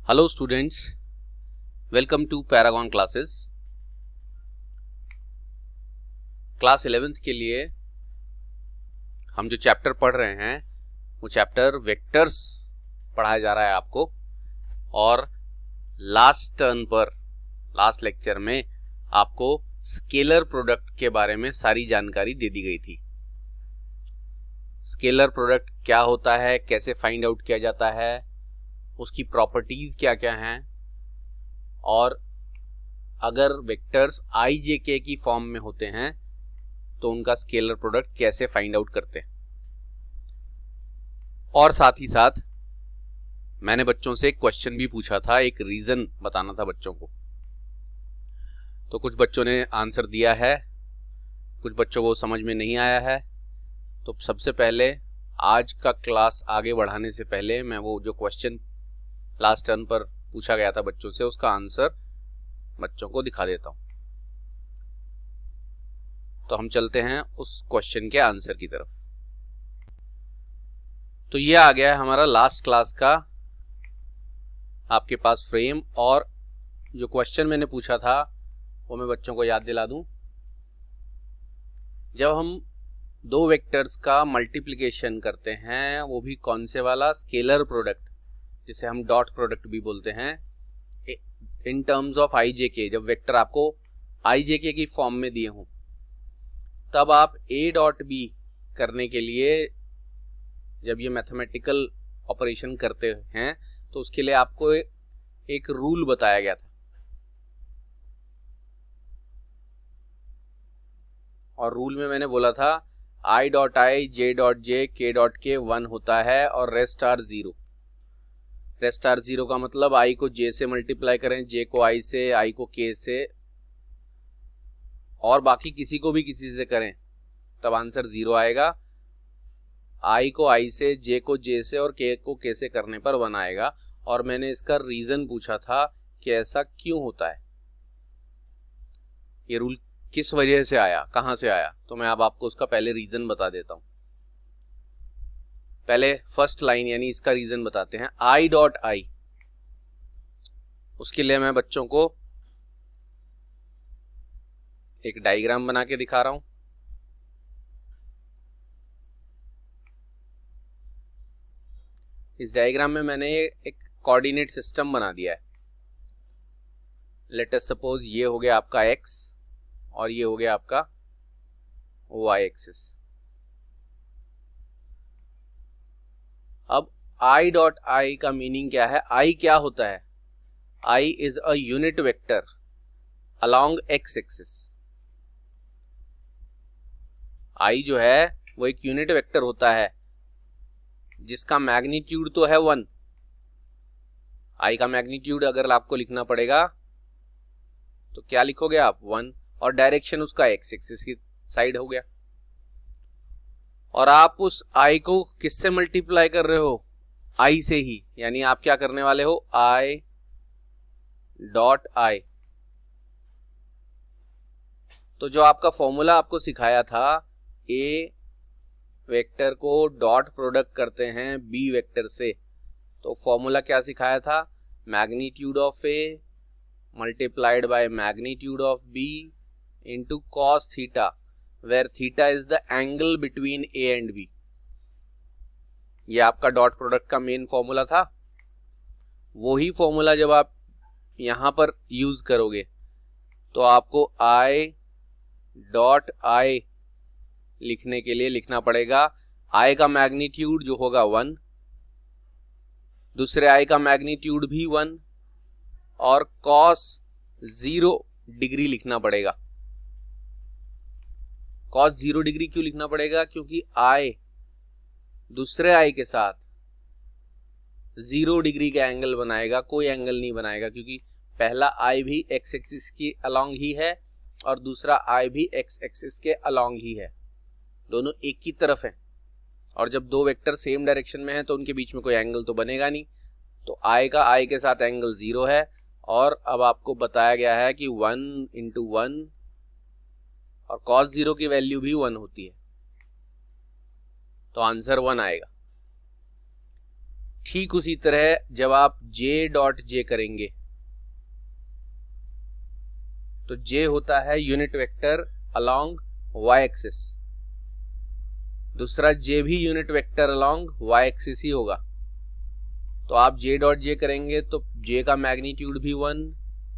Hello students, welcome to Paragon classes. Class 11th के लिए हम जो चैप्टर पढ़ रहे हैं वो चैप्टर वेक्टर्स पढ़ाया जा रहा है आपको। और लास्ट लेक्चर में आपको स्केलर प्रोडक्ट के बारे में सारी जानकारी दे दी गई थी। स्केलर प्रोडक्ट क्या होता है, कैसे फाइंड आउट किया जाता है, उसकी प्रॉपर्टीज क्या क्या हैं, और अगर वेक्टर्स आई जे के की फॉर्म में होते हैं तो उनका स्केलर प्रोडक्ट कैसे फाइंड आउट करते हैं। और साथ ही साथ मैंने बच्चों से एक क्वेश्चन भी पूछा था, एक रीजन बताना था बच्चों को। तो कुछ बच्चों ने आंसर दिया है, कुछ बच्चों को समझ में नहीं आया है। तो सबसे पहले आज का क्लास आगे बढ़ाने से पहले मैं वो जो क्वेश्चन लास्ट टर्न पर पूछा गया था बच्चों से, उसका आंसर बच्चों को दिखा देता हूं। तो हम चलते हैं उस क्वेश्चन के आंसर की तरफ। तो ये आ गया है हमारा लास्ट क्लास का आपके पास फ्रेम, और जो क्वेश्चन मैंने पूछा था वो मैं बच्चों को याद दिला दूं। जब हम दो वेक्टर्स का मल्टीप्लिकेशन करते हैं, वो भी कौन से वाला, स्केलर प्रोडक्ट, जिसे हम डॉट प्रोडक्ट भी बोलते हैं, इन टर्म्स ऑफ आई जे के, जब वेक्टर आपको आई जे के की फॉर्म में दिए हों, तब आप ए डॉट बी करने के लिए जब ये मैथमेटिकल ऑपरेशन करते हैं तो उसके लिए आपको एक रूल बताया गया था। और रूल में मैंने बोला था I dot I, J dot J, के डॉट के 1 होता है और रेस्ट आर 0। रेस्ट आर 0 का मतलब आई को जे से मल्टीप्लाई करें, जे को आई से, आई को के से, और बाकी किसी को भी किसी से करें तब आंसर 0 आएगा। आई को आई से, जे को जे से और के को के से करने पर 1 आएगा। और मैंने इसका रीजन पूछा था कि ऐसा क्यों होता है, ये रूल किस वजह से आया, कहां से आया। तो मैं अब आपको उसका पहले रीजन बता देता हूं। पहले फर्स्ट लाइन यानी इसका रीजन बताते हैं। आई डॉट आई, उसके लिए मैं बच्चों को एक डायग्राम बना के दिखा रहा हूं। इस डायग्राम में मैंने एक कोऑर्डिनेट सिस्टम बना दिया है। लेट अस सपोज ये हो गया आपका x और ये हो गया आपका y एक्सिस। अब i डॉट आई का मीनिंग क्या है, i क्या होता है, i is a unit vector along x axis. i जो है वो एक यूनिट वेक्टर होता है जिसका मैग्नीट्यूड तो है 1। i का मैग्नीट्यूड अगर आपको लिखना पड़ेगा तो क्या लिखोगे आप, 1, और डायरेक्शन उसका x एक्सिस की साइड हो गया। और आप उस i को किससे मल्टीप्लाई कर रहे हो, i से ही, यानी आप क्या करने वाले हो, i डॉट आई। तो जो आपका फॉर्मूला आपको सिखाया था, a vector co dot product करते हैं b वेक्टर से, तो फॉर्मूला क्या सिखाया था, magnitude of a multiplied by magnitude of b into cos theta, where theta is the angle between a and b। ये आपका डॉट प्रोडक्ट का मेन फॉर्मूला था। वही फॉर्मूला जब आप यहां पर यूज करोगे तो आपको i डॉट आई लिखने के लिए लिखना पड़ेगा i का मैग्नीट्यूड जो होगा 1, दूसरे i का मैग्नीट्यूड भी 1, और cos 0 डिग्री लिखना पड़ेगा। cos 0 डिग्री क्यों लिखना पड़ेगा, क्योंकि i दूसरे i के साथ 0 डिग्री का एंगल बनाएगा, कोई एंगल नहीं बनाएगा, क्योंकि पहला i भी x एक्सिस के अलोंग ही है और दूसरा i भी x एक्सिस के अलोंग ही है, दोनों एक ही तरफ है। और जब दो वेक्टर सेम डायरेक्शन में है तो उनके बीच में कोई एंगल तो बनेगा नहीं। तो i का i के साथ एंगल 0 है, और अब आपको बताया गया है कि 1 इंटू 1, और cos 0 की वैल्यू भी 1 होती है, तो आंसर 1 आएगा। ठीक उसी तरह जब आप जे डॉट जे करेंगे तो जे होता है unit vector along Y axis, दूसरा जे भी unit vector along Y axis ही होगा। तो आप जे डॉट जे करेंगे तो जे का मैग्नीट्यूड भी 1,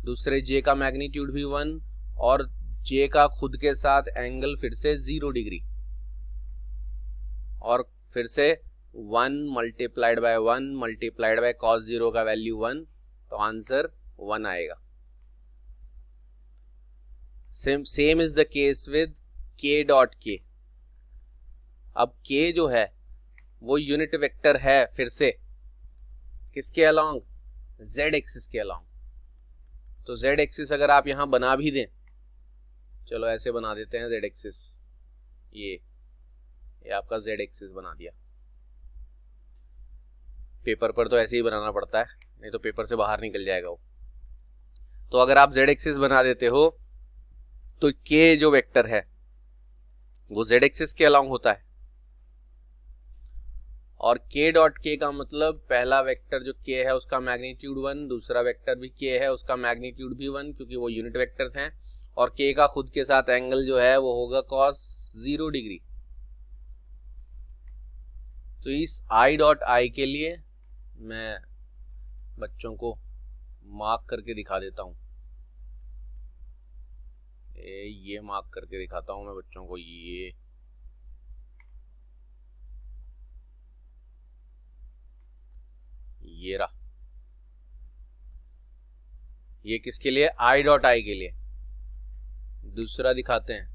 दूसरे जे का मैग्नीट्यूड भी 1 और जे का खुद के साथ एंगल फिर से 0 डिग्री और फिर से 1 multiplied by 1 multiplied by cos 0 का वैल्यू 1, तो आंसर 1 आएगा। Same is the case with k dot के। अब k जो है वो यूनिट वेक्टर है फिर से किसके अलोंग, z एक्सिस के अलोंग। तो z एक्सिस अगर आप यहां बना भी दें, चलो ऐसे बना देते हैं z एक्सिस, ये आपका z एक्सिस बना दिया। पेपर पर तो ऐसे ही बनाना पड़ता है, नहीं तो पेपर से बाहर निकल जाएगा वो। तो अगर आप z एक्सिस बना देते हो तो k जो वेक्टर है वो z एक्सिस के अलोंग होता है और k डॉट k का मतलब पहला वेक्टर जो k है उसका मैग्नीट्यूड 1, दूसरा वेक्टर भी k है उसका मैग्नीट्यूड भी 1 क्योंकि वो यूनिट वेक्टर्स हैं और k का खुद के साथ एंगल जो है वो होगा cos 0 डिग्री। तो इस i डॉट i के लिए मैं बच्चों को मार्क करके दिखा देता हूं, ये मार्क करके दिखाता हूं मैं बच्चों को, ये रहा, ये किसके लिए, i डॉट i के लिए। दूसरा दिखाते हैं,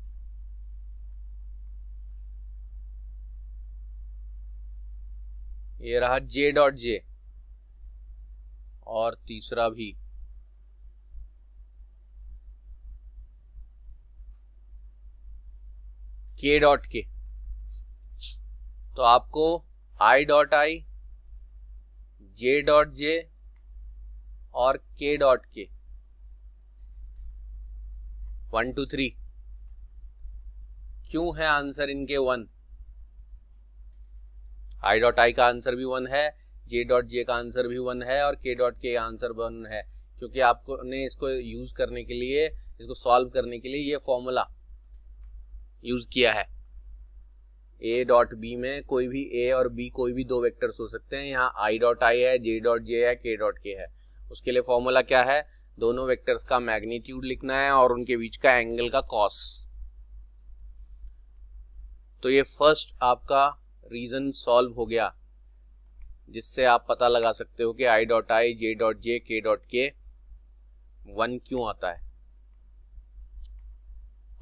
ये रहा j डॉट j और तीसरा भी k डॉट k। तो आपको i dot i, j dot j और k डॉट k 1 2 3 क्यों है आंसर इनके 1। i डॉट i का आंसर भी 1 है, j डॉट j का आंसर भी 1 है और k डॉट k का आंसर 1 है, क्योंकि आपको ने इसको यूज करने के लिए, इसको सॉल्व करने के लिए ये फॉर्मूला यूज किया है। a डॉट b में कोई भी a और b कोई भी दो वेक्टर्स हो सकते हैं, यहाँ i डॉट i है, j डॉट j है, k डॉट k है। उसके लिए फॉर्मूला क्या है, दोनों वेक्टर्स का मैग्नीट्यूड लिखना है और उनके बीच का एंगल का कॉस। तो ये फर्स्ट आपका रीजन सॉल्व हो गया, जिससे आप पता लगा सकते हो कि i dot i, j dot j, k dot k 1 क्यों आता है।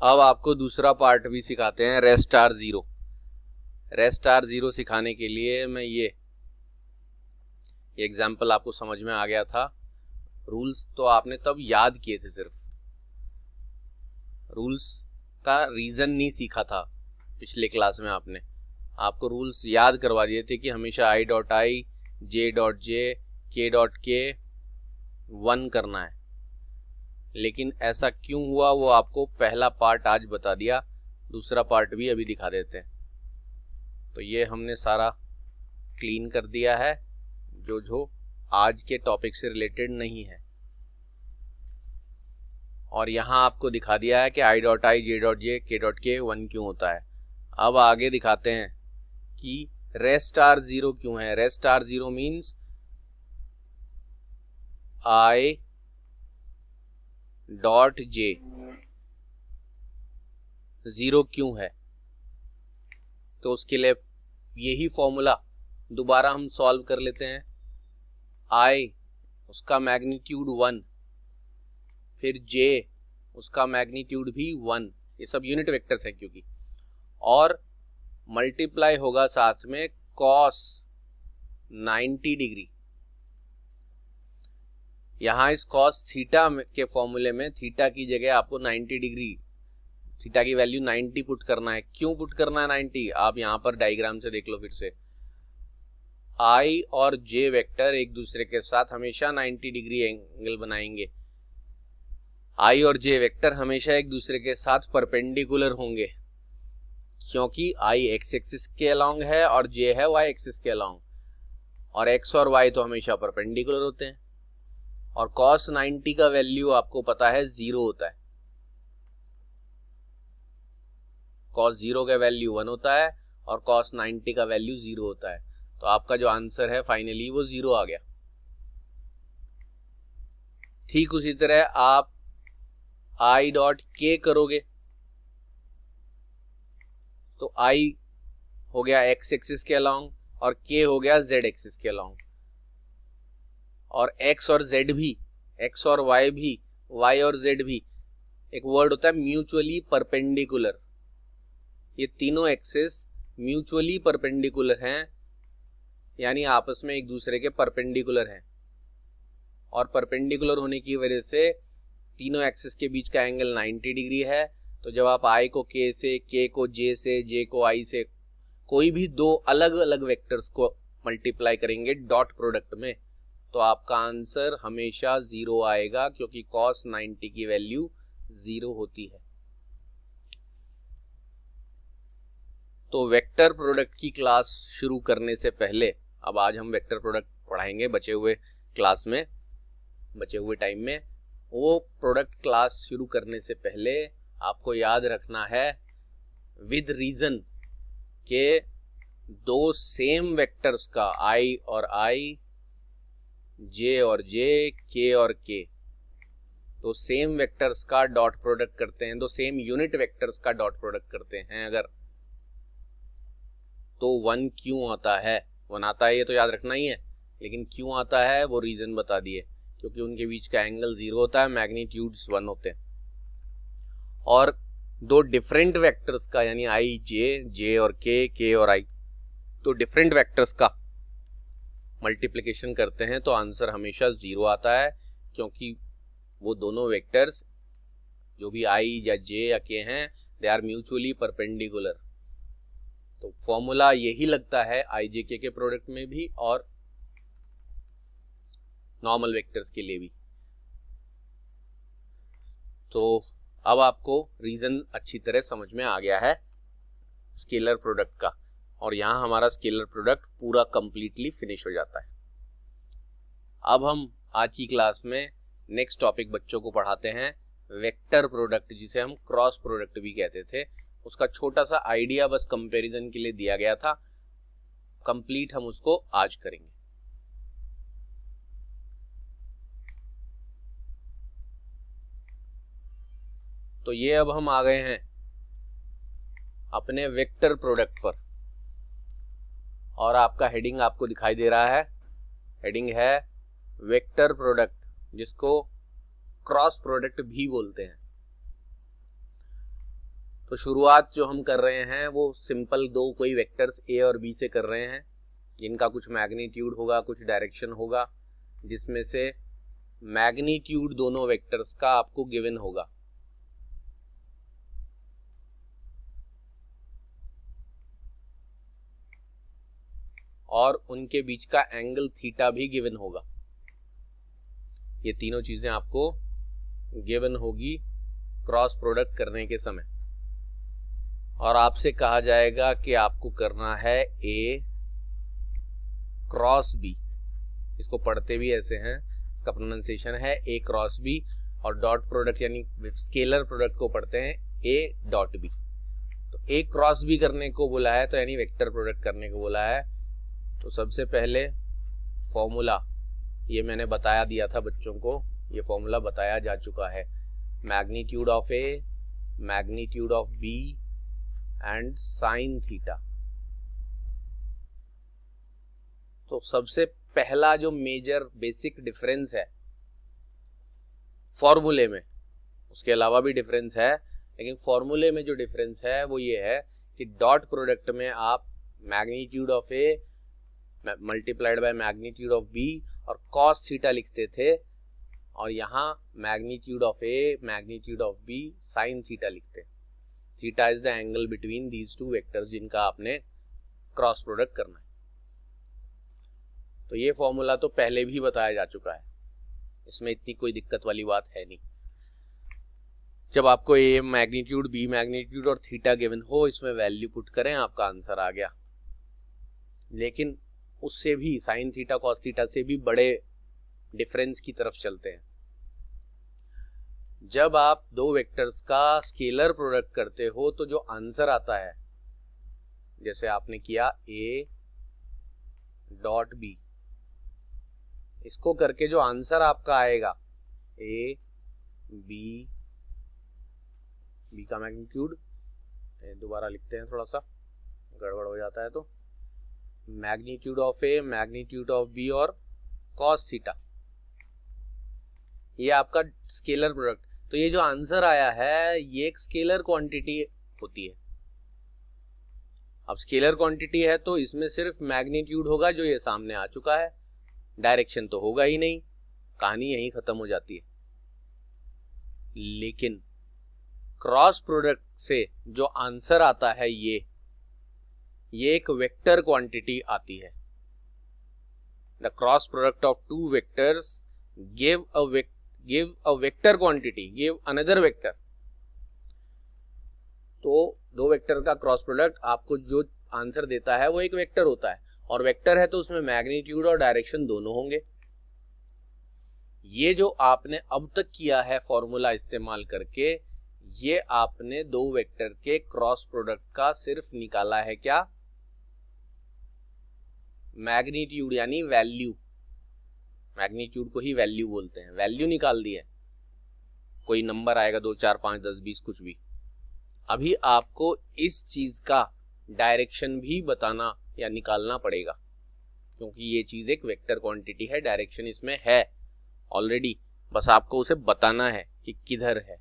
अब आपको दूसरा पार्ट भी सिखाते हैं, रेस्ट आर 0। रेस्ट आर 0 सिखाने के लिए मैं ये एग्जाम्पल आपको समझ में आ गया था। रूल्स तो आपने तब याद किए थे, सिर्फ रूल्स का रीजन नहीं सीखा था पिछले क्लास में। आपको रूल्स याद करवा दिए थे कि हमेशा i dot i, j dot j, k dot k 1 करना है, लेकिन ऐसा क्यों हुआ वो आपको पहला पार्ट आज बता दिया, दूसरा पार्ट भी अभी दिखा देते हैं। तो ये हमने सारा क्लीन कर दिया है जो आज के टॉपिक से रिलेटेड नहीं है, और यहाँ आपको दिखा दिया है कि i dot i, j dot j, k dot k 1 क्यों होता है। अब आगे दिखाते हैं कि रेस्ट आर 0 क्यों है। Rest are 0 means i dot j 0 क्यों है। तो उसके लिए यही फॉर्मूला दोबारा हम सॉल्व कर लेते हैं। i उसका मैग्नीट्यूड 1, फिर j उसका मैग्नीट्यूड भी 1, ये सब यूनिट वेक्टर्स है क्योंकि, और मल्टीप्लाई होगा साथ में cos 90 डिग्री। यहाँ इस cos थीटा के फॉर्मूले में थीटा की जगह आपको 90 डिग्री, थीटा की वैल्यू 90 पुट करना है। क्यों पुट करना है 90, आप यहाँ पर डायग्राम से देख लो फिर से। i और j वेक्टर एक दूसरे के साथ हमेशा 90 डिग्री एंगल बनाएंगे। i और j वेक्टर हमेशा एक दूसरे के साथ परपेंडिकुलर होंगे, क्योंकि i x एक्सिस के अलोंग है और j है y एक्सिस के अलोंग। और एक्स और वाई तो हमेशा परपेंडिकुलर होते हैं, और cos 90 का वैल्यू आपको पता है 0 होता है, cos 0 का वैल्यू 1 होता है और cos 90 का वैल्यू 0 होता है। तो आपका जो आंसर है फाइनली वो 0 आ गया। ठीक उसी तरह आप आई डॉट के करोगे तो आई हो गया एक्स एक्सिस के अलोंग और के हो गया जेड एक्सिस के अलोंग, और एक्स और जेड भी, एक्स और वाई भी, वाई और जेड भी, एक वर्ड होता है म्यूचुअली परपेंडिकुलर। ये तीनों एक्सिस म्यूचुअली परपेंडिकुलर हैं, यानी आपस में एक दूसरे के परपेंडिकुलर हैं, और परपेंडिकुलर होने की वजह से तीनों एक्सिस के बीच का एंगल 90 डिग्री है। तो जब आप आई को के से, के को जे से, जे को आई से, कोई भी दो अलग अलग वेक्टर्स को मल्टीप्लाई करेंगे डॉट प्रोडक्ट में, तो आपका आंसर हमेशा 0 आएगा, क्योंकि cos 90 की वैल्यू 0 होती है। तो वेक्टर प्रोडक्ट की क्लास शुरू करने से पहले, अब आज हम वेक्टर प्रोडक्ट पढ़ाएंगे बचे हुए क्लास में, बचे हुए टाइम में। वो प्रोडक्ट क्लास शुरू करने से पहले आपको याद रखना है विद रीजन के दो सेम वेक्टर्स का आई और आई, जे और जे, के और के, तो सेम वेक्टर्स का डॉट प्रोडक्ट करते हैं, दो सेम यूनिट वेक्टर्स का डॉट प्रोडक्ट करते हैं अगर, तो 1 क्यों आता है, 1 आता है ये तो याद रखना ही है, लेकिन क्यों आता है वो रीजन बता दिए, क्योंकि उनके बीच का एंगल 0 होता है, मैग्नीट्यूड्स 1 होते हैं। और दो डिफरेंट वेक्टर्स का, यानी आई जे, जे और के और आई, तो डिफरेंट वेक्टर्स का मल्टीप्लिकेशन करते हैं तो आंसर हमेशा 0 आता है, क्योंकि वो दोनों वेक्टर्स जो भी आई या जे या के हैं, दे आर म्यूचुअली परपेंडिकुलर। तो फॉर्मूला यही लगता है आई जे के प्रोडक्ट में भी और नॉर्मल वेक्टर्स के लिए भी। तो अब आपको रीजन अच्छी तरह समझ में आ गया है स्केलर प्रोडक्ट का, और यहां हमारा स्केलर प्रोडक्ट पूरा कंप्लीटली फिनिश हो जाता है। अब हम आज की क्लास में नेक्स्ट टॉपिक बच्चों को पढ़ाते हैं वेक्टर प्रोडक्ट, जिसे हम क्रॉस प्रोडक्ट भी कहते थे। उसका छोटा सा आइडिया बस कंपैरिजन के लिए दिया गया था, कंप्लीट हम उसको आज करेंगे। तो ये अब हम आ गए हैं अपने वेक्टर प्रोडक्ट पर, और आपका हेडिंग आपको दिखाई दे रहा है, हेडिंग है वेक्टर प्रोडक्ट, जिसको क्रॉस प्रोडक्ट भी बोलते हैं। तो शुरुआत जो हम कर रहे हैं वो सिंपल दो कोई वेक्टर्स ए और बी से कर रहे हैं, जिनका कुछ मैग्नीट्यूड होगा, कुछ डायरेक्शन होगा, जिसमें से मैग्नीट्यूड दोनों वेक्टर्स का आपको गिवन होगा। और उनके बीच का एंगल थीटा भी गिवन होगा। ये तीनों चीजें आपको गिवन होगी क्रॉस प्रोडक्ट करने के समय, और आपसे कहा जाएगा कि आपको करना है ए क्रॉस बी। इसको पढ़ते भी ऐसे हैं, इसका प्रोनाउंसिएशन है ए क्रॉस बी, और डॉट प्रोडक्ट यानी स्केलर प्रोडक्ट को पढ़ते हैं ए डॉट बी। तो ए क्रॉस बी करने को बोला है, तो यानी वेक्टर प्रोडक्ट करने को बोला है। तो सबसे पहले फॉर्मूला ये मैंने बताया दिया था बच्चों को, ये फॉर्मूला बताया जा चुका है, magnitude of a, magnitude of b and sine theta. तो सबसे पहला जो मेजर बेसिक डिफरेंस है फॉर्मूले में, उसके अलावा भी डिफरेंस है, लेकिन फॉर्मूले में जो डिफरेंस है वो ये है कि डॉट प्रोडक्ट में आप magnitude of a multiplied by magnitude of b और cos थीटा लिखते थे, और यहाँ magnitude of a, magnitude of b, sine theta लिखते हैं। Theta is the angle between these two vectors जिनका आपने क्रॉस प्रोडक्ट करना है। तो ये फॉर्मूला तो पहले भी बताया जा चुका है, इसमें इतनी कोई दिक्कत वाली बात है नहीं। जब आपको ए मैग्नीट्यूड, बी मैग्नीट्यूड और थीटा गिवन हो, इसमें वैल्यू पुट करें, आपका आंसर आ गया। लेकिन उससे भी साइन थीटा कॉस थीटा से भी बड़े डिफरेंस की तरफ चलते हैं। जब आप दो वेक्टर्स का स्केलर प्रोडक्ट करते हो तो जो आंसर आता है, जैसे आपने किया a डॉट b, इसको करके जो आंसर आपका आएगा a b का मैग्नीट्यूड, दोबारा लिखते हैं, थोड़ा सा गड़बड़ हो जाता है, तो magnitude of a, magnitude of b और cos थीटा, ये आपका स्केलर प्रोडक्ट। तो ये जो आंसर आया है ये एक स्केलर क्वांटिटी होती है। अब स्केलर क्वांटिटी है तो इसमें सिर्फ मैग्नीट्यूड होगा जो ये सामने आ चुका है, डायरेक्शन तो होगा ही नहीं, कहानी यहीं खत्म हो जाती है। लेकिन क्रॉस प्रोडक्ट से जो आंसर आता है ये एक वेक्टर क्वांटिटी आती है। The cross product of two vectors give a vector quantity, give another vector। तो दो वेक्टर का क्रॉस प्रोडक्ट आपको जो आंसर देता है वो एक वेक्टर होता है, और वेक्टर है तो उसमें मैग्नीट्यूड और डायरेक्शन दोनों होंगे। ये जो आपने अब तक किया है फॉर्मूला इस्तेमाल करके, ये आपने दो वेक्टर के क्रॉस प्रोडक्ट का सिर्फ निकाला है क्या, मैग्नीट्यूड यानी वैल्यू, मैग्नीट्यूड को ही वैल्यू बोलते हैं, वैल्यू निकाल दी है। कोई नंबर आएगा 2 4 5 10 20 कुछ भी। अभी आपको इस चीज का डायरेक्शन भी बताना या निकालना पड़ेगा, क्योंकि ये चीज एक वेक्टर क्वांटिटी है, डायरेक्शन इसमें है ऑलरेडी, बस आपको उसे बताना है कि किधर है।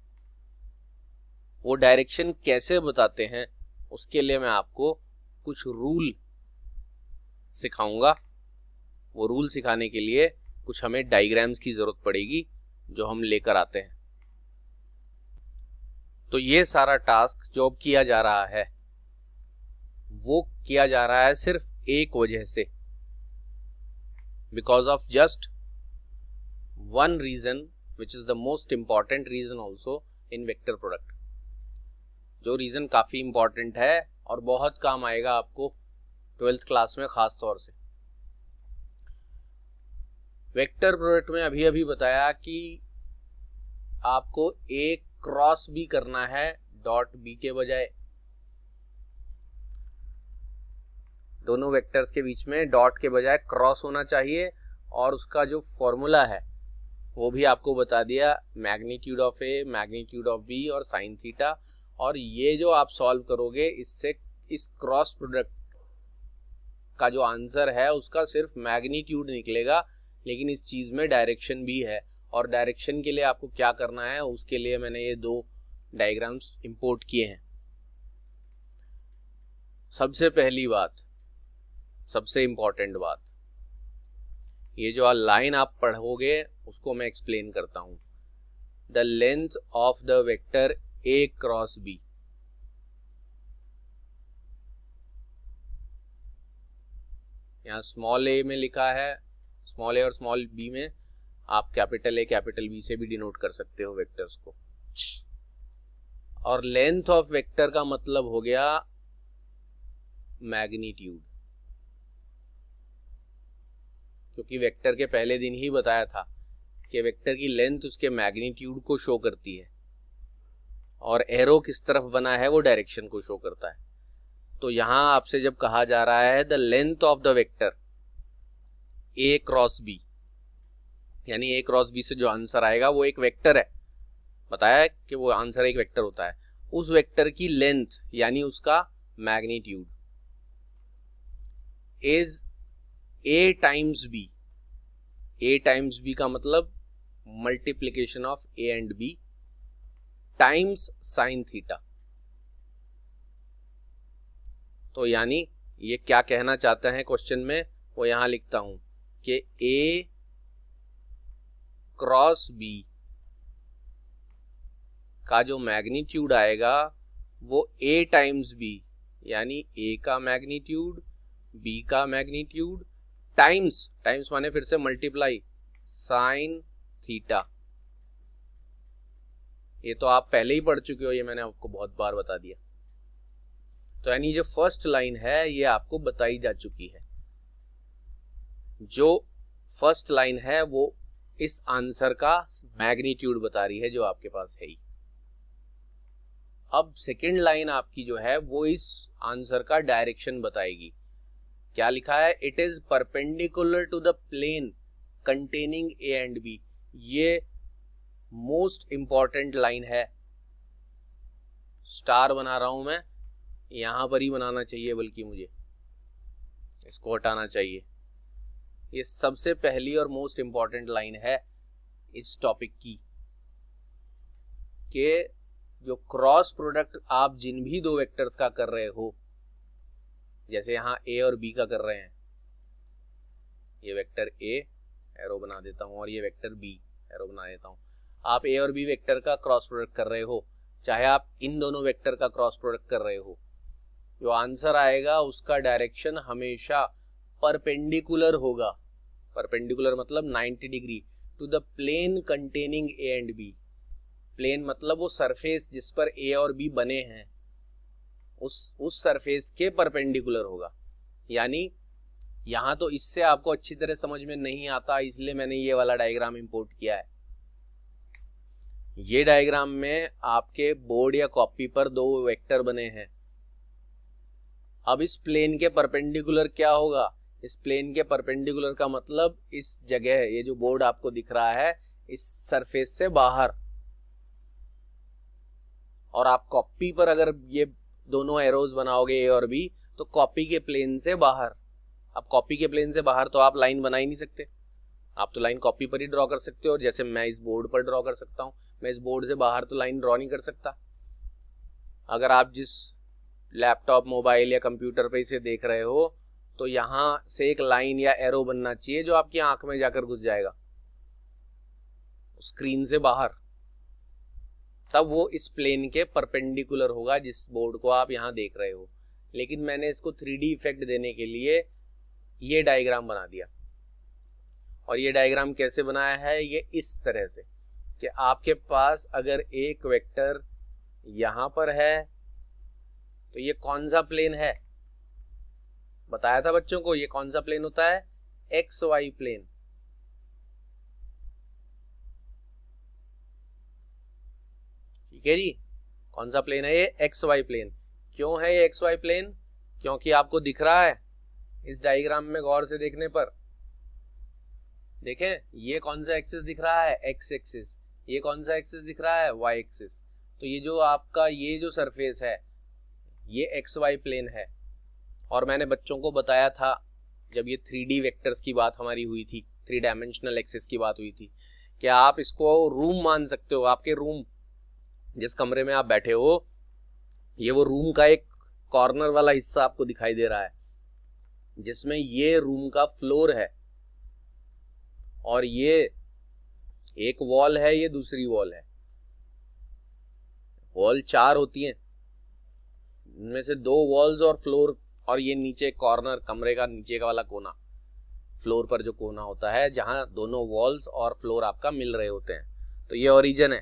वो डायरेक्शन कैसे बताते हैं उसके लिए मैं आपको कुछ रूल सिखाऊंगा। वो रूल सिखाने के लिए कुछ हमें डायग्राम्स की जरूरत पड़ेगी जो हम लेकर आते हैं। तो ये सारा टास्क जो किया जा रहा है वो किया जा रहा है सिर्फ एक वजह से, because of just one reason which is the most important reason also in vector product. जो रीजन काफी इंपॉर्टेंट है और बहुत काम आएगा आपको 12th क्लास में खास तौर से। वेक्टर प्रोडक्ट में अभी अभी बताया कि आपको एक क्रॉस भी करना है डॉट बी के बजाय। दोनों वेक्टर्स के बीच में डॉट के बजाय क्रॉस होना चाहिए, और उसका जो फॉर्मूला है वो भी आपको बता दिया, magnitude of a, magnitude of b और साइन थीटा। और ये जो आप सॉल्व करोगे इससे इस क्रॉस प्रोडक्ट का जो आंसर है उसका सिर्फ मैग्नीट्यूड निकलेगा, लेकिन इस चीज में डायरेक्शन भी है। और डायरेक्शन के लिए आपको क्या करना है उसके लिए मैंने ये दो डायग्राम्स इंपोर्ट किए हैं। सबसे पहली बात, सबसे इंपॉर्टेंट बात, ये जो लाइन आप पढ़ोगे उसको मैं एक्सप्लेन करता हूं। The length of the vector a cross b, यहाँ स्मॉल ए में लिखा है, स्मॉल ए और स्मॉल बी में आप कैपिटल ए कैपिटल बी से भी डिनोट कर सकते हो वेक्टर्स को। और लेंथ ऑफ वेक्टर का मतलब हो गया मैग्नीट्यूड, क्योंकि वेक्टर के पहले दिन ही बताया था कि वेक्टर की लेंथ उसके मैग्नीट्यूड को शो करती है, और एरो किस तरफ बना है वो डायरेक्शन को शो करता है। तो यहां आपसे जब कहा जा रहा है the length of the vector a cross b, यानी ए क्रॉस बी से जो आंसर आएगा वो एक वेक्टर है, बताया है कि वो आंसर एक वेक्टर होता है, उस वेक्टर की लेंथ यानी उसका magnitude is a times b. A times b का मतलब multiplication of a and b times sine theta. तो यानी ये क्या कहना चाहते हैं क्वेश्चन में, वो यहां लिखता हूं कि ए क्रॉस बी का जो मैग्नीट्यूड आएगा वो ए टाइम्स बी, यानी ए का मैग्नीट्यूड, बी का मैग्नीट्यूड टाइम्स, टाइम्स माने फिर से मल्टीप्लाई, साइन थीटा। ये तो आप पहले ही पढ़ चुके हो, ये मैंने आपको बहुत बार बता दिया। तो यानी जो फर्स्ट लाइन है ये आपको बताई जा चुकी है। जो फर्स्ट लाइन है वो इस आंसर का मैग्नीट्यूड बता रही है जो आपके पास है ही। अब सेकेंड लाइन आपकी जो है वो इस आंसर का डायरेक्शन बताएगी। क्या लिखा है? It is perpendicular to the plane containing a and b. ये मोस्ट इंपॉर्टेंट लाइन है, स्टार बना रहा हूं मैं, यहां पर ही बनाना चाहिए, बल्कि मुझे इसको हटाना चाहिए। ये सबसे पहली और मोस्ट इंपॉर्टेंट लाइन है इस टॉपिक की, कि जो क्रॉस प्रोडक्ट आप जिन भी दो वेक्टर्स का कर रहे हो, जैसे यहां ए और बी का कर रहे हैं, ये वेक्टर ए एरो बना देता हूं और ये वेक्टर बी एरो बना देता हूं। आप ए और बी वेक्टर का क्रॉस प्रोडक्ट कर रहे हो, चाहे आप इन दोनों वेक्टर का क्रॉस प्रोडक्ट कर रहे हो, जो आंसर आएगा उसका डायरेक्शन हमेशा परपेंडिकुलर होगा। परपेंडिकुलर मतलब 90 degree to the plane containing a and b. Plane मतलब वो सरफेस जिस पर ए और बी बने हैं, उस सरफेस के परपेंडिकुलर होगा। यानी यहां तो इससे आपको अच्छी तरह समझ में नहीं आता, इसलिए मैंने ये वाला डायग्राम इंपोर्ट किया है। ये डायग्राम में आपके बोर्ड या कॉपी पर दो वेक्टर बने हैं। अब इस प्लेन के परपेंडिकुलर क्या होगा? इस प्लेन के परपेंडिकुलर का मतलब इस जगह, ये जो बोर्ड आपको दिख रहा है, इस सरफेस से बाहर। और आप कॉपी पर अगर ये दोनों एरोज बनाओगे ए और बी, तो कॉपी के प्लेन से बाहर। अब कॉपी के प्लेन से बाहर तो आप लाइन बना ही नहीं सकते, आप तो लाइन कॉपी पर ही ड्रॉ कर सकते हो, और जैसे मैं इस बोर्ड पर ड्रॉ कर सकता हूं, मैं इस बोर्ड से बाहर तो लाइन ड्रॉ नहीं कर सकता। अगर आप जिस लैपटॉप, मोबाइल या कंप्यूटर पे इसे देख रहे हो, तो यहां से एक लाइन या एरो बनना चाहिए जो आपकी आंख में जाकर घुस जाएगा स्क्रीन से बाहर, तब वो इस प्लेन के परपेंडिकुलर होगा जिस बोर्ड को आप यहां देख रहे हो। लेकिन मैंने इसको 3D इफेक्ट देने के लिए ये डायग्राम बना दिया। और ये डायग्राम कैसे बनाया है? ये इस तरह से कि आपके पास अगर एक वेक्टर यहां पर है, तो ये कौन सा प्लेन है? बताया था बच्चों को, ये कौन सा प्लेन होता है? X y plane. ठीक है जी, कौन सा प्लेन है ये? X y plane. क्यों है ये एक्स वाई प्लेन? क्योंकि आपको दिख रहा है इस डायग्राम में, गौर से देखने पर देखें, ये कौन सा एक्सिस दिख रहा है? X axis. ये कौन सा एक्सिस दिख रहा है? Y axis. तो ये जो आपका ये जो सरफेस है, ये एक्स वाई प्लेन है। और मैंने बच्चों को बताया था जब ये 3D वेक्टर्स की बात हमारी हुई थी, 3 डायमेंशनल एक्सिस की बात हुई थी, कि आप इसको रूम मान सकते हो। आपके रूम, जिस कमरे में आप बैठे हो, ये वो रूम का एक कॉर्नर वाला हिस्सा आपको दिखाई दे रहा है, जिसमें ये रूम का फ्लोर है, और ये एक वॉल है, ये दूसरी वॉल है। वॉल 4 होती हैं, इनमें से 2 वॉल्स और फ्लोर, और ये नीचे कॉर्नर, कमरे का नीचे का वाला कोना, फ्लोर पर जो कोना होता है जहां दोनों वॉल्स और फ्लोर आपका मिल रहे होते हैं, तो ये ओरिजिन है।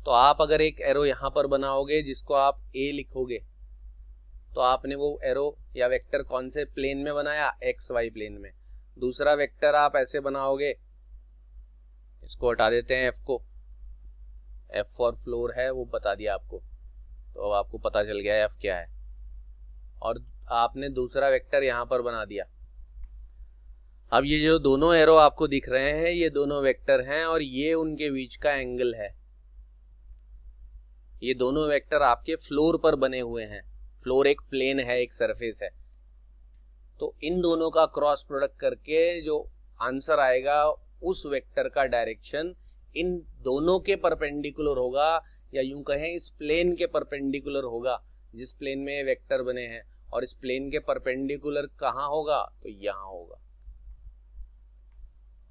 तो आप अगर एक एरो यहां पर बनाओगे जिसको आप ए लिखोगे, तो आपने वो एरो या वेक्टर कौन से प्लेन में बनाया? एक्स वाई प्लेन में। दूसरा वेक्टर आप ऐसे बनाओगे, इसको हटा देते हैं एफ को, एफ फॉर फ्लोर है, वो बता दिया आपको, तो अब आपको पता चल गया एफ क्या है। और आपने दूसरा वेक्टर यहां पर बना दिया। अब ये जो दोनों एरो आपको दिख रहे हैं, ये दोनों वेक्टर हैं, और ये उनके बीच का एंगल है। ये दोनों वेक्टर आपके फ्लोर पर बने हुए हैं। फ्लोर एक प्लेन है, एक सरफेस है। तो इन दोनों का क्रॉस प्रोडक्ट करके जो आंसर आएगा, उस वेक्टर का डायरेक्शन इन दोनों के परपेंडिकुलर होगा, या यूं कहें इस प्लेन के परपेंडिकुलर होगा जिस प्लेन में वेक्टर बने हैं। और इस प्लेन के परपेंडिकुलर कहां होगा? तो यहां होगा,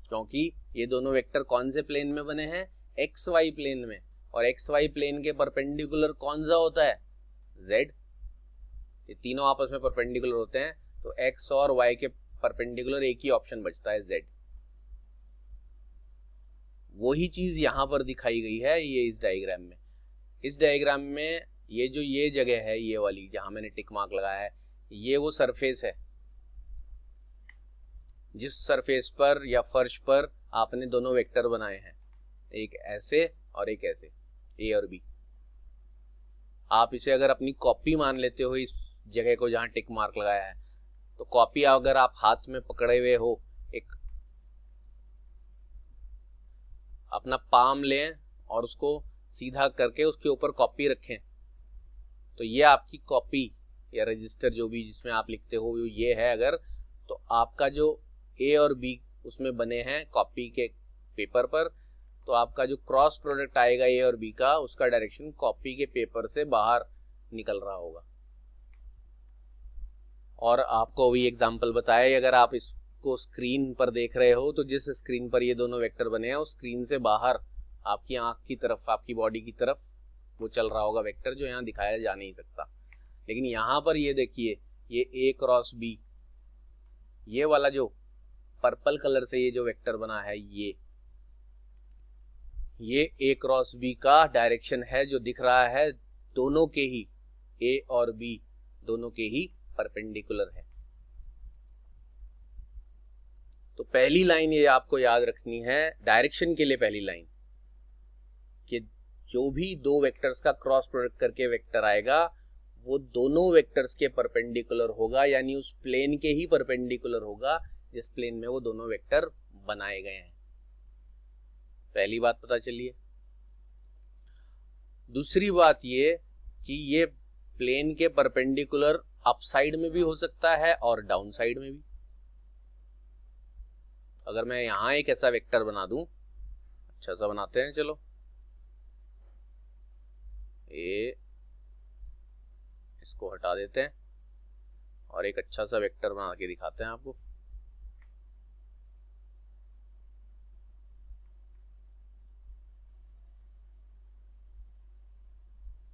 क्योंकि ये दोनों वेक्टर कौन से प्लेन में बने हैं? एक्स वाई प्लेन में। और एक्स वाई प्लेन के परपेंडिकुलर कौन सा होता है? जेड। ये तीनों आपस में परपेंडिकुलर होते हैं, तो एक्स और वाई के परपेंडिकुलर एक ही ऑप्शन बचता है, जेड। वही चीज यहां पर दिखाई गई है ये इस डायग्राम में। इस डायग्राम में ये जगह है, ये वाली जहां मैंने टिक मार्क लगाया है, ये वो सरफेस है। जिस सरफेस पर या फर्श पर आपने दोनों वेक्टर बनाए हैं, एक ऐसे और एक ऐसे, ए और बी। आप इसे अगर अपनी कॉपी मान लेते हो, इस जगह को जहां टिक मार्क लगाया है, तो कॉपी अगर आप हाथ में पकड़े हुए हो, एक अपना पाम लें और उसको सीधा करके उसके ऊपर कॉपी रखें, तो ये आपकी कॉपी या रजिस्टर जो भी जिसमें आप लिखते हो ये है अगर, तो आपका जो ए और बी उसमें बने हैं कॉपी के पेपर पर, तो आपका जो क्रॉस प्रोडक्ट आएगा ए और बी का, उसका डायरेक्शन कॉपी के पेपर से बाहर निकल रहा होगा। और आपको भी एग्जांपल बताया, अगर आप इसको स्क्रीन पर देख रहे हो तो जिस स्क्रीन पर ये दोनों वेक्टर बने हैं उस स्क्रीन से बाहर आपकी आंख की तरफ, आपकी बॉडी की तरफ वो चल रहा होगा वेक्टर, जो यहाँ दिखाया जा नहीं सकता। लेकिन यहाँ पर ये देखिए, ये ए क्रॉस बी, ये वाला जो पर्पल कलर से ये जो वेक्टर बना है, ये ए क्रॉस बी का डायरेक्शन है, जो दिख रहा है दोनों के ही, ए और बी दोनों के ही परपेंडिकुलर है। तो पहली लाइन ये आपको याद रखनी है डायरेक्शन के लिए, पहली लाइन कि जो भी दो वेक्टर्स का क्रॉस प्रोडक्ट करके वेक्टर आएगा वो दोनों वेक्टर्स के परपेंडिकुलर होगा, यानी उस प्लेन के ही परपेंडिकुलर होगा जिस प्लेन में वो दोनों वेक्टर बनाए गए हैं। पहली बात पता चलिए। दूसरी बात ये कि ये प्लेन के परपेंडिकुलर अप साइड में भी हो सकता है और डाउन साइड में भी। अगर मैं यहां एक ऐसा वेक्टर बना दूं, अच्छा सा बनाते हैं, चलो इसको हटा देते हैं और एक अच्छा सा वेक्टर बना के दिखाते हैं आपको।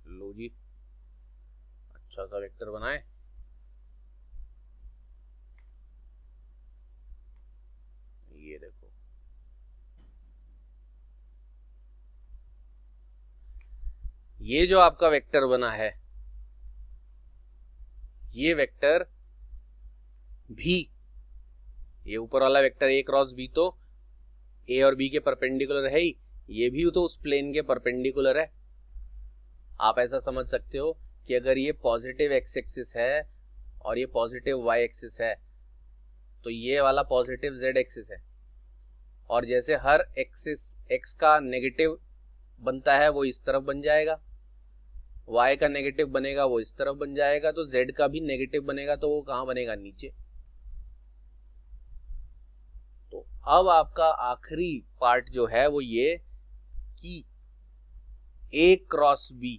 लो जी, अच्छा सा वेक्टर बनाए, ये देखो, ये जो आपका वेक्टर बना है, ये वेक्टर भी, ये ऊपर वाला वेक्टर ए क्रॉस बी तो ए और बी के परपेंडिकुलर है ही, ये भी तो उस प्लेन के परपेंडिकुलर है। आप ऐसा समझ सकते हो कि अगर ये पॉजिटिव एक्स एक्सिस है और ये पॉजिटिव वाई एक्सिस है, तो ये वाला पॉजिटिव जेड एक्सिस है, और जैसे हर एक्सिस एक्स का नेगेटिव बनता है वो इस तरफ बन जाएगा, y का नेगेटिव बनेगा वो इस तरफ बन जाएगा, तो z का भी नेगेटिव बनेगा तो वो कहां बनेगा, नीचे। तो अब आपका आखिरी पार्ट जो है वो ये कि a क्रॉस b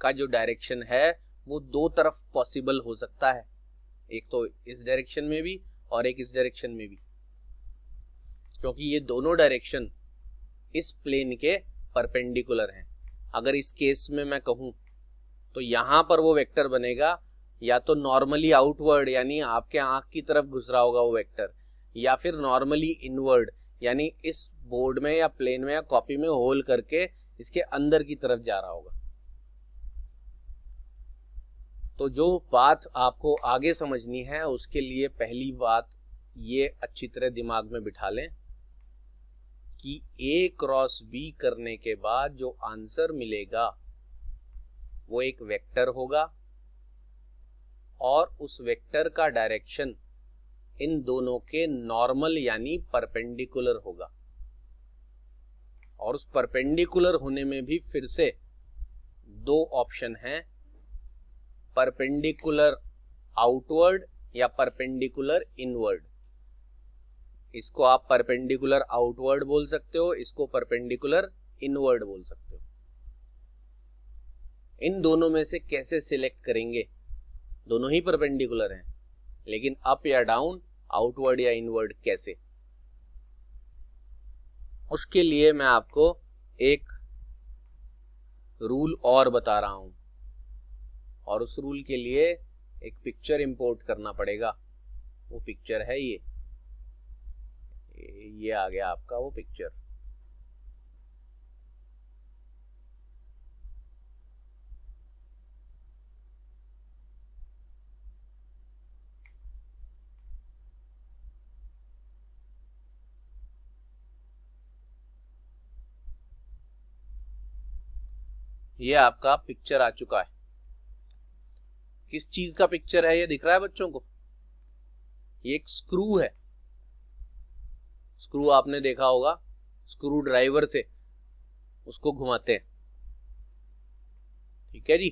का जो डायरेक्शन है वो दो तरफ पॉसिबल हो सकता है, एक तो इस डायरेक्शन में भी और एक इस डायरेक्शन में भी, क्योंकि ये दोनों डायरेक्शन इस प्लेन के परपेंडिकुलर हैं। अगर इस केस में मैं कहूं तो यहां पर वो वेक्टर बनेगा या तो नॉर्मली आउटवर्ड, यानी आपके आंख की तरफ घुस रहा होगा वो वेक्टर, या फिर नॉर्मली इनवर्ड, यानी इस बोर्ड में या प्लेन में या कॉपी में होल करके इसके अंदर की तरफ जा रहा होगा। तो जो बात आपको आगे समझनी है उसके लिए पहली बात ये अच्छी तरह दिमाग में बिठा लें कि ए क्रॉस बी करने के बाद जो आंसर मिलेगा वो एक वेक्टर होगा, और उस वेक्टर का डायरेक्शन इन दोनों के नॉर्मल यानी परपेंडिकुलर होगा। और उस परपेंडिकुलर होने में भी फिर से दो ऑप्शन हैं, परपेंडिकुलर आउटवर्ड या परपेंडिकुलर इनवर्ड। इसको आप परपेंडिकुलर आउटवर्ड बोल सकते हो, इसको परपेंडिकुलर इनवर्ड बोल सकते हो। इन दोनों में से कैसे सिलेक्ट करेंगे, दोनों ही परपेंडिकुलर हैं, लेकिन अप या डाउन, आउटवर्ड या इनवर्ड कैसे, उसके लिए मैं आपको एक रूल और बता रहा हूं, और उस रूल के लिए एक पिक्चर इंपोर्ट करना पड़ेगा। वो पिक्चर है ये आ गया आपका वो पिक्चर। ये आपका पिक्चर आ चुका है। किस चीज का पिक्चर है ये दिख रहा है बच्चों को? ये एक स्क्रू है। स्क्रू आपने देखा होगा, स्क्रू ड्राइवर से उसको घुमाते हैं, ठीक है जी।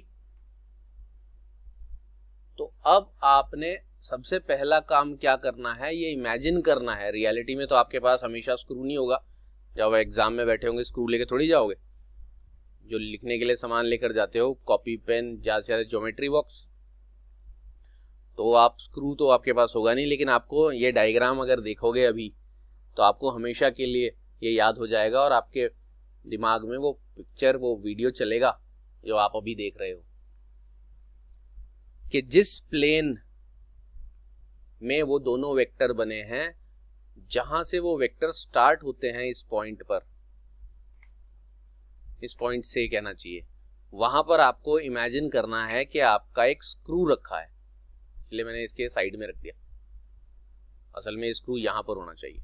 तो अब आपने सबसे पहला काम क्या करना है, ये इमेजिन करना है। रियलिटी में तो आपके पास हमेशा स्क्रू नहीं होगा, जब एग्जाम में बैठे होंगे स्क्रू लेके थोड़ी जाओगे। जो लिखने के लिए सामान लेकर जाते हो, कॉपी पेन, ज्यादा से ज्यादा ज्योमेट्री बॉक्स, तो आप स्क्रू तो आपके पास होगा नहीं। लेकिन आपको ये डायग्राम अगर देखोगे अभी तो आपको हमेशा के लिए ये याद हो जाएगा और आपके दिमाग में वो पिक्चर, वो वीडियो चलेगा जो आप अभी देख रहे हो, कि जिस प्लेन में वो दोनों वेक्टर बने हैं, जहां से वो वेक्टर स्टार्ट होते हैं इस पॉइंट पर, इस पॉइंट से कहना चाहिए, वहां पर आपको इमेजिन करना है कि आपका एक स्क्रू रखा है। इसलिए मैंने इसके साइड में रख दिया, असल में स्क्रू यहां पर होना चाहिए।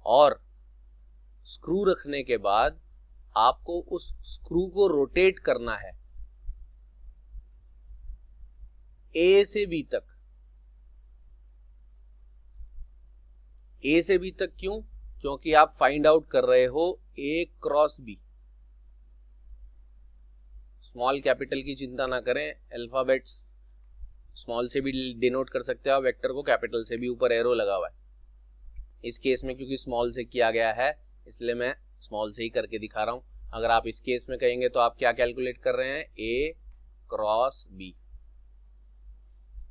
और स्क्रू रखने के बाद आपको उस स्क्रू को रोटेट करना है ए से बी तक। ए से बी तक क्यों? क्योंकि आप फाइंड आउट कर रहे हो ए क्रॉस बी। स्मॉल कैपिटल की चिंता ना करें, अल्फाबेट्स स्मॉल से भी डिनोट कर सकते हो, वेक्टर को कैपिटल से भी, ऊपर एरो लगा हुआ है। इस केस में क्योंकि स्मॉल से किया गया है इसलिए मैं स्मॉल से ही करके दिखा रहा हूं। अगर आप इस केस में कहेंगे तो आप क्या कैलकुलेट कर रहे हैं, ए क्रॉस बी।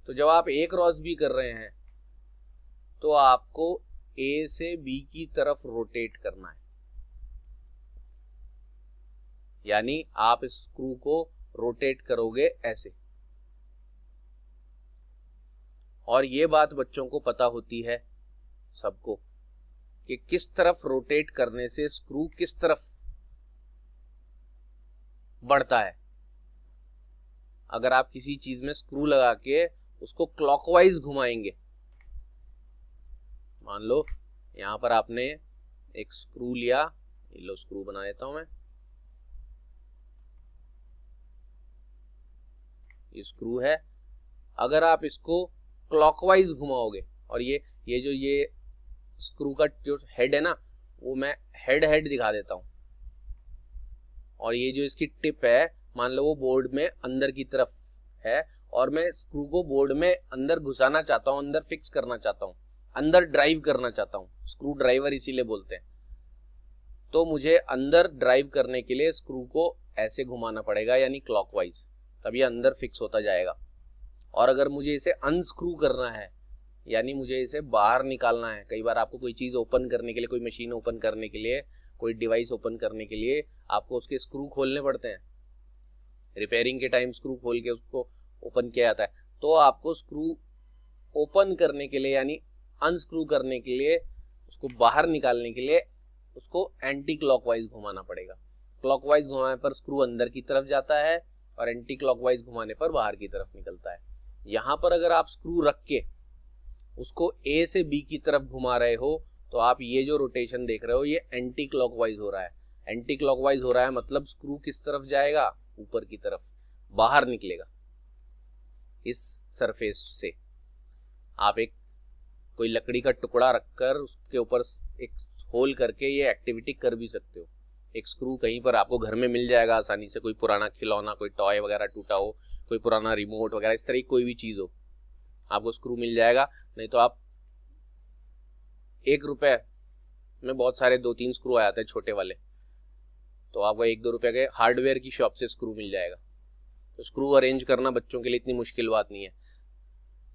तो जब आप ए क्रॉस बी कर रहे हैं तो आपको ए से बी की तरफ रोटेट करना है, यानी आप इस स्क्रू को रोटेट करोगे ऐसे। और ये बात बच्चों को पता होती है सबको कि किस तरफ रोटेट करने से स्क्रू किस तरफ बढ़ता है। अगर आप किसी चीज में स्क्रू लगा के उसको क्लॉकवाइज घुमाएंगे, मान लो यहां पर आपने एक स्क्रू लिया, ये लो स्क्रू बना देता हूं मैं, ये स्क्रू है। अगर आप इसको क्लॉकवाइज घुमाओगे, और ये स्क्रू का जो हेड है ना, वो मैं हेड दिखा देता हूं, और ये जो इसकी टिप है, मान लो वो बोर्ड में अंदर की तरफ है और मैं स्क्रू को बोर्ड में अंदर घुसाना चाहता हूं, अंदर फिक्स करना चाहता हूं, अंदर ड्राइव करना चाहता हूं। स्क्रू ड्राइवर इसीलिए बोलते हैं। तो मुझे अंदर ड्राइव करने के लिए स्क्रू को ऐसे घुमाना पड़ेगा, यानी क्लॉकवाइज, तभी अंदर फिक्स होता जाएगा। और अगर मुझे इसे अनस्क्रू करना है, यानी मुझे इसे बाहर निकालना है, कई बार आपको कोई चीज ओपन करने के लिए, कोई मशीन ओपन करने के लिए, कोई डिवाइस ओपन करने के लिए आपको उसके स्क्रू खोलने पड़ते हैं। रिपेयरिंग के टाइम स्क्रू खोल के उसको ओपन किया जाता है। तो आपको स्क्रू ओपन करने के लिए, यानी अनस्क्रू करने के लिए, उसको बाहर निकालने के लिए उसको एंटी क्लॉकवाइज घुमाना पड़ेगा। क्लॉकवाइज घुमाने पर स्क्रू अंदर की तरफ जाता है और एंटी क्लॉकवाइज घुमाने पर बाहर की तरफ निकलता है। यहां पर अगर आप स्क्रू रख के उसको ए से बी की तरफ घुमा रहे हो तो आप ये जो रोटेशन देख रहे हो ये एंटी क्लॉकवाइज हो रहा है। एंटी क्लॉकवाइज हो रहा है मतलब स्क्रू किस तरफ जाएगा, ऊपर की तरफ, बाहर निकलेगा। इस सरफेस से आप एक कोई लकड़ी का टुकड़ा रखकर उसके ऊपर एक होल करके ये एक्टिविटी कर भी सकते हो। एक स्क्रू कहीं पर आपको घर में मिल जाएगा आसानी से, कोई पुराना खिलौना, कोई टॉय वगैरह टूटा हो, कोई पुराना रिमोट वगैरह, इस तरह की कोई भी चीज हो, आपको स्क्रू मिल जाएगा। नहीं तो आप ₹1 में बहुत सारे 2-3 स्क्रू आ जाते हैं छोटे वाले, तो आपको ₹1-2 के हार्डवेयर की शॉप से स्क्रू मिल जाएगा। तो स्क्रू अरेंज करना बच्चों के लिए इतनी मुश्किल बात नहीं है।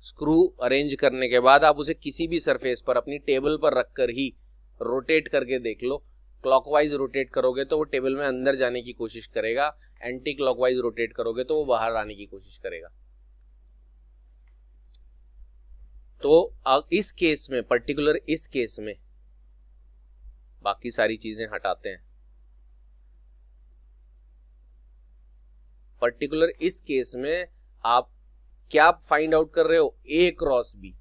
स्क्रू अरेंज करने के बाद आप उसे किसी भी सरफेस पर अपनी टेबल पर रखकर ही रोटेट करके देख लो। क्लॉकवाइज रोटेट करोगे तो वो टेबल में अंदर जाने की कोशिश करेगा, एंटी क्लॉकवाइज रोटेट करोगे तो वो बाहर आने की कोशिश करेगा। तो इस केस में, पर्टिकुलर इस केस में, बाकी सारी चीजें हटाते हैं, पर्टिकुलर इस केस में आप क्या फाइंड आउट कर रहे हो, ए क्रॉस बी।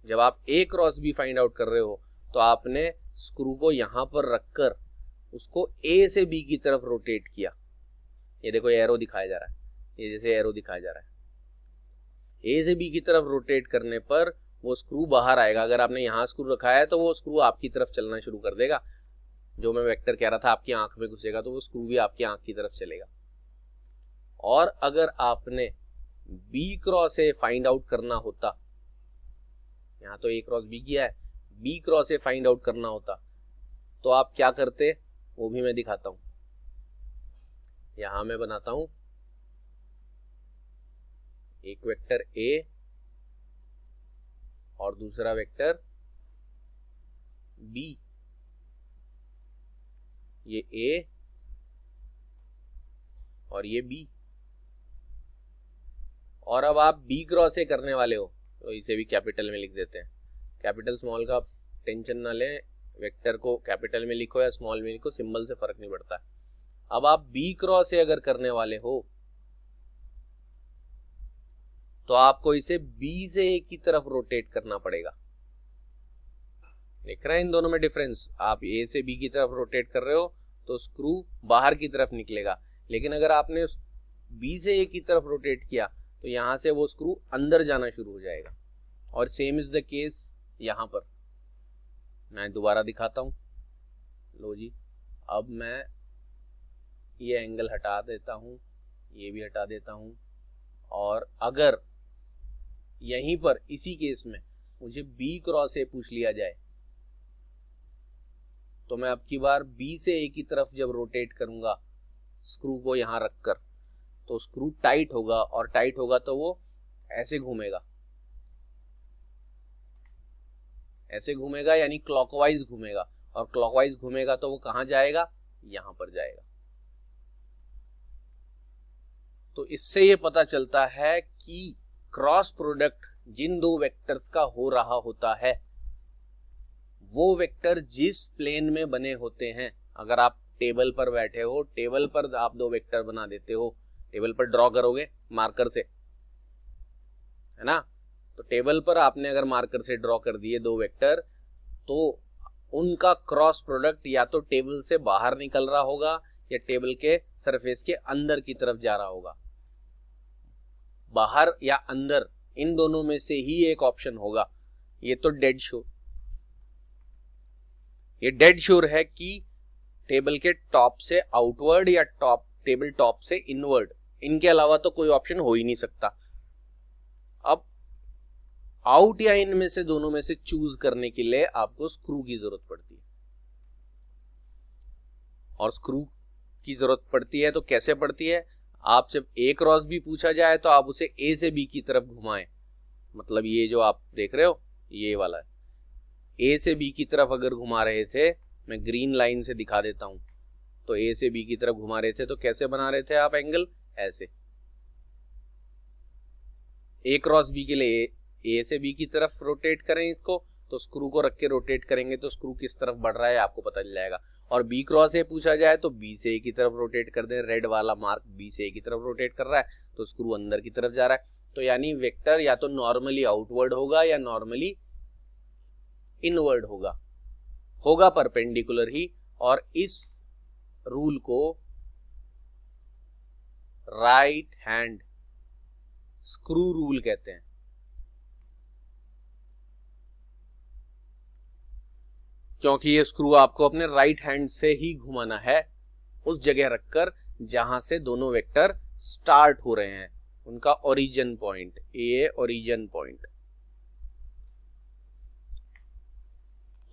जब आप a cross b find out कर रहे हो तो आपने स्क्रू को यहां पर रखकर उसको ए से बी की तरफ रोटेट किया, ये देखो एरो दिखाया जा रहा है, ये जैसे एरो दिखाया जा रहा है, ए से बी की तरफ रोटेट करने पर वो स्क्रू बाहर आएगा। अगर आपने यहाँ स्क्रू रखा है तो वो स्क्रू आपकी तरफ चलना शुरू कर देगा। जो मैं वेक्टर कह रहा था आपकी आंख में घुसेगा तो वो स्क्रू भी आपकी आंख की तरफ चलेगा। और अगर आपने b cross a find out करना होता, यहाँ तो ए क्रॉस बी किया है, b cross a find out करना होता तो आप क्या करते, वो भी मैं दिखाता हूं। यहां मैं बनाता हूं एक वेक्टर ए और दूसरा वेक्टर बी, ये ए और ये बी। और अब आप बी क्रॉस ए करने वाले हो तो इसे भी कैपिटल में लिख देते हैं। कैपिटल स्मॉल का टेंशन ना लें, वेक्टर को कैपिटल में लिखो या स्मॉल में लिखो, सिंबल से फर्क नहीं पड़ता। अब आप बी क्रॉस ए अगर करने वाले हो तो आपको इसे बी से ए की तरफ रोटेट करना पड़ेगा। देख रहे हैं इन दोनों में डिफरेंस। आप ए से बी की तरफ रोटेट कर रहे हो तो स्क्रू बाहर की तरफ निकलेगा, लेकिन अगर आपने बी से ए की तरफ रोटेट किया तो यहां से वो स्क्रू अंदर जाना शुरू हो जाएगा। और सेम इज द केस यहां पर। मैं दोबारा दिखाता हूं, लो जी। अब मैं ये एंगल हटा देता हूं, ये भी हटा देता हूं, और अगर यहीं पर इसी केस में मुझे बी क्रॉस ए पूछ लिया जाए तो मैं अब की बार बी से ए की तरफ जब रोटेट करूंगा स्क्रू को यहां रखकर तो स्क्रू टाइट होगा, और टाइट होगा तो वो ऐसे घूमेगा, ऐसे घूमेगा यानी क्लॉकवाइज घूमेगा, और क्लॉकवाइज घूमेगा तो वो कहां जाएगा, यहां पर जाएगा। तो इससे ये पता चलता है कि क्रॉस प्रोडक्ट जिन दो वेक्टर्स का हो रहा होता है वो वेक्टर जिस प्लेन में बने होते हैं, अगर आप टेबल पर बैठे हो, टेबल पर आप दो वेक्टर बना देते हो, टेबल पर ड्रॉ करोगे मार्कर से, है ना, तो टेबल पर आपने अगर मार्कर से ड्रॉ कर दिए दो वेक्टर तो उनका क्रॉस प्रोडक्ट या तो टेबल से बाहर निकल रहा होगा या टेबल के सरफेस के अंदर की तरफ जा रहा होगा। बाहर या अंदर इन दोनों में से ही एक ऑप्शन होगा। ये तो डेड श्योर, ये डेड श्योर है कि टेबल के टॉप से आउटवर्ड या टेबल टॉप से इनवर्ड, इनके अलावा तो कोई ऑप्शन हो ही नहीं सकता। अब आउट या इन में से दोनों में से चूज करने के लिए आपको स्क्रू की जरूरत पड़ती है। और स्क्रू की जरूरत पड़ती है तो कैसे पड़ती है, आपसे ए क्रॉस बी पूछा जाए तो आप उसे ए से बी की तरफ घुमाएं, मतलब ये जो आप देख रहे हो ये वाला है, ए से बी की तरफ अगर घुमा रहे थे, मैं ग्रीन लाइन से दिखा देता हूं, तो ए से बी की तरफ घुमा रहे थे तो कैसे बना रहे थे आप एंगल, ऐसे। ए क्रॉस बी के लिए ए से बी की तरफ रोटेट करें इसको, तो स्क्रू को रख के रोटेट करेंगे तो स्क्रू किस तरफ बढ़ रहा है आपको पता चल जाएगा। और बी क्रॉस ए पूछा जाए तो बी से ए की तरफ रोटेट कर दें, रेड वाला मार्क बी से ए की तरफ रोटेट कर रहा है तो स्क्रू अंदर की तरफ जा रहा है। तो यानी वेक्टर या तो नॉर्मली आउटवर्ड होगा या नॉर्मली इनवर्ड होगा परपेंडिकुलर ही। और इस रूल को राइट हैंड स्क्रू रूल कहते हैं। क्योंकि ये स्क्रू आपको अपने राइट हैंड से ही घुमाना है उस जगह रखकर जहां से दोनों वेक्टर स्टार्ट हो रहे हैं, उनका ओरिजिन पॉइंट, ए ओरिजिन पॉइंट।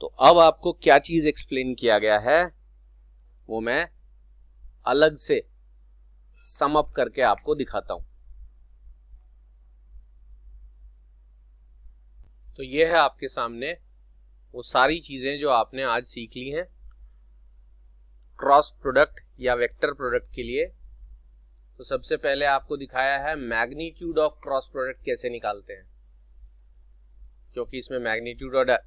तो अब आपको क्या चीज एक्सप्लेन किया गया है वो मैं अलग से सम अप करके आपको दिखाता हूं। तो ये है आपके सामने वो सारी चीजें जो आपने आज सीख ली हैं क्रॉस प्रोडक्ट या वेक्टर प्रोडक्ट के लिए। तो सबसे पहले आपको दिखाया है मैग्नीट्यूड ऑफ क्रॉस प्रोडक्ट कैसे निकालते हैं, क्योंकि इसमें मैग्नीट्यूड और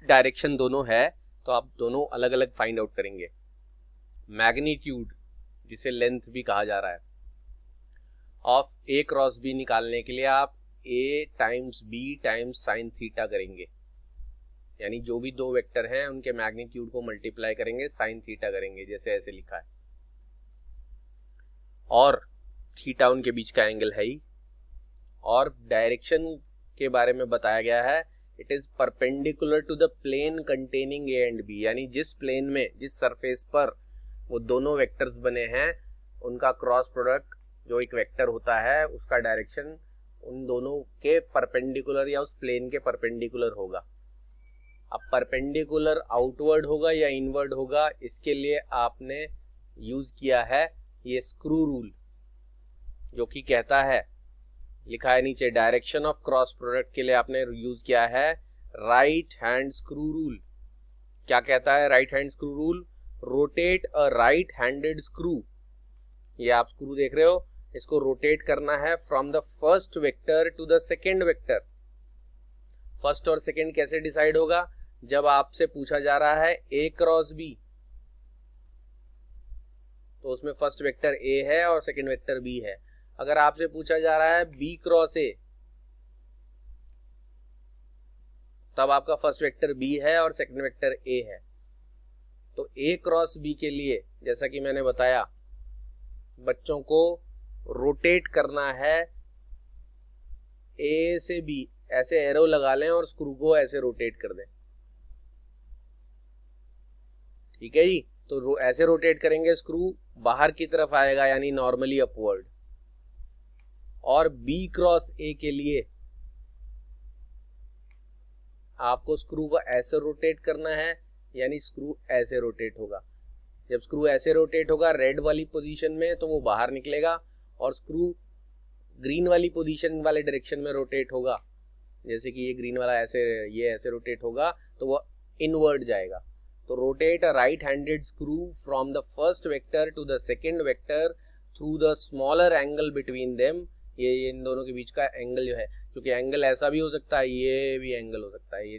डायरेक्शन दोनों है तो आप दोनों अलग अलग फाइंड आउट करेंगे। मैग्नीट्यूड जिसे लेंथ भी कहा जा रहा है ऑफ ए क्रॉस बी निकालने के लिए आप A times B times sine theta करेंगे। यानी जो भी दो वेक्टर हैं उनके मैग्नीट्यूड को मल्टीप्लाई करेंगे, साइन थीटा करेंगे, जैसे ऐसे लिखा है, और थीटा उनके बीच का एंगल है ही। और डायरेक्शन के बारे में बताया गया है, it is perpendicular to the plane containing a and b, यानी जिस प्लेन में, जिस सरफेस पर वो दोनों वेक्टर्स बने हैं उनका क्रॉस प्रोडक्ट जो एक वेक्टर होता है उसका डायरेक्शन उन दोनों के परपेंडिकुलर या उस प्लेन के परपेंडिकुलर होगा। अब परपेंडिकुलर आउटवर्ड होगा या इनवर्ड होगा, इसके लिए आपने यूज किया है ये स्क्रू रूल, जो कि कहता है, लिखा है नीचे, डायरेक्शन ऑफ क्रॉस प्रोडक्ट के लिए आपने यूज किया है राइट हैंड स्क्रू रूल। क्या कहता है right hand screw rule? Rotate a right handed screw, ये आप स्क्रू देख रहे हो, इसको रोटेट करना है from the first vector to the second vector. First और सेकेंड कैसे डिसाइड होगा? जब आपसे पूछा जा रहा है ए क्रॉस बी, तो उसमें फर्स्ट वेक्टर ए है और सेकेंड वेक्टर बी है। अगर आपसे पूछा जा रहा है बी क्रॉस ए, तब आपका फर्स्ट वेक्टर बी है और सेकेंड वेक्टर ए है। तो ए क्रॉस बी के लिए, जैसा कि मैंने बताया, बच्चों को रोटेट करना है ए से बी, ऐसे एरो लगा लें और स्क्रू को ऐसे रोटेट कर दें, ठीक है जी। तो ऐसे रोटेट करेंगे, स्क्रू बाहर की तरफ आएगा यानी नॉर्मली अपवर्ड। और बी क्रॉस ए के लिए आपको स्क्रू को ऐसे रोटेट करना है, यानी स्क्रू ऐसे रोटेट होगा। जब स्क्रू ऐसे रोटेट होगा रेड वाली पोजीशन में, तो वो बाहर निकलेगा, और स्क्रू ग्रीन वाली पोजीशन वाले डायरेक्शन में रोटेट होगा, जैसे कि ये ग्रीन वाला ऐसे, ये ऐसे रोटेट होगा, तो वो इनवर्ड जाएगा। तो rotate a right handed screw from the first vector to the second vector through the smaller angle between them. ये इन दोनों के बीच का एंगल जो है, क्योंकि एंगल ऐसा भी हो सकता है, ये भी एंगल हो सकता है, ये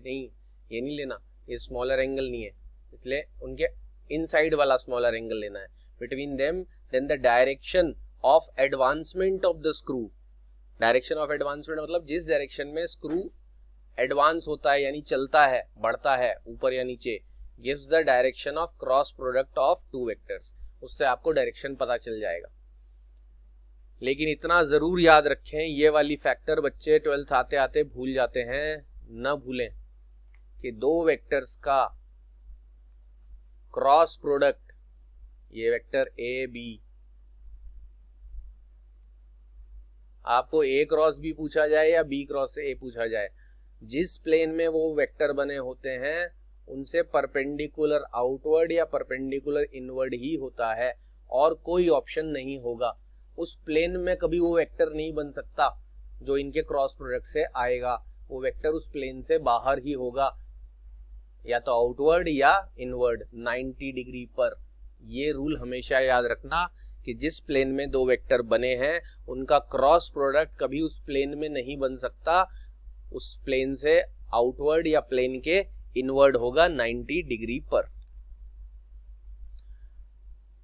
नहीं लेना, ये स्मॉलर एंगल नहीं है, इसलिए उनके इनसाइड वाला स्मॉलर एंगल लेना है। Between them then the direction of advancement of the screw. Direction of advancement मतलब जिस डायरेक्शन में स्क्रू एडवांस होता है, यानी चलता है, बढ़ता है ऊपर या नीचे, gives the direction of cross product of two vectors. उससे आपको डायरेक्शन पता चल जाएगा। लेकिन इतना जरूर याद रखें, ये वाली फैक्टर बच्चे 12th आते आते भूल जाते हैं, न भूलें कि दो वेक्टर्स का क्रॉस प्रोडक्ट, ये वेक्टर ए बी, आपको ए क्रॉस बी पूछा जाए या बी क्रॉस ए पूछा जाए, जिस प्लेन में वो वेक्टर बने होते हैं उनसे परपेंडिकुलर आउटवर्ड या परपेंडिकुलर इनवर्ड ही होता है, और कोई ऑप्शन नहीं होगा। उस प्लेन में कभी वो वेक्टर नहीं बन सकता जो इनके क्रॉस प्रोडक्ट से आएगा, वो वेक्टर उस प्लेन से बाहर ही होगा, या तो आउटवर्ड या इनवर्ड 90 डिग्री पर। ये रूल हमेशा याद रखना कि जिस प्लेन में दो वेक्टर बने हैं उनका क्रॉस प्रोडक्ट कभी उस प्लेन में नहीं बन सकता, उस प्लेन से आउटवर्ड या प्लेन के इनवर्ड होगा 90 डिग्री पर।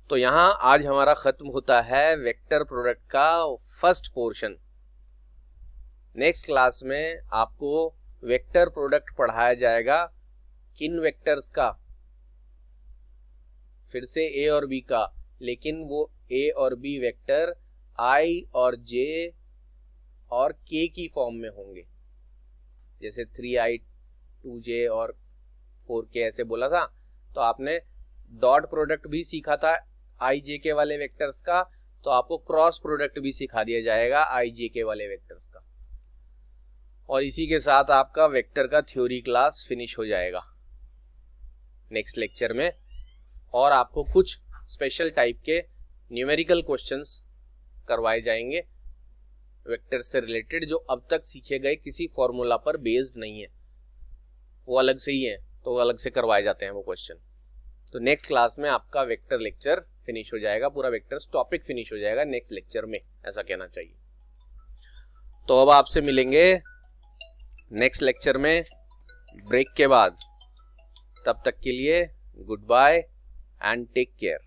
तो यहां आज हमारा खत्म होता है वेक्टर प्रोडक्ट का फर्स्ट पोर्शन। नेक्स्ट क्लास में आपको वेक्टर प्रोडक्ट पढ़ाया जाएगा, किन वेक्टर्स का? फिर से ए और बी का, लेकिन वो ए और बी वेक्टर आई और जे और के की फॉर्म में होंगे, जैसे 3i 2j और 4k ऐसे बोला था। तो आपने डॉट प्रोडक्ट भी सीखा था आई जे के वाले वेक्टर्स का, तो आपको क्रॉस प्रोडक्ट भी सिखा दिया जाएगा आई जे के वाले वेक्टर्स का। और इसी के साथ आपका वेक्टर का थ्योरी क्लास फिनिश हो जाएगा नेक्स्ट लेक्चर में, और आपको कुछ स्पेशल टाइप के न्यूमेरिकल क्वेश्चंस करवाए जाएंगे वेक्टर से रिलेटेड, जो अब तक सीखे गए किसी फॉर्मूला पर बेस्ड नहीं है, वो अलग से ही है, तो अलग से करवाए जाते हैं वो क्वेश्चन। तो नेक्स्ट क्लास में आपका वेक्टर लेक्चर फिनिश हो जाएगा, पूरा वेक्टर्स टॉपिक फिनिश हो जाएगा नेक्स्ट लेक्चर में, ऐसा कहना चाहिए। तो अब आपसे मिलेंगे नेक्स्ट लेक्चर में ब्रेक के बाद। तब तक के लिए good bye and take care.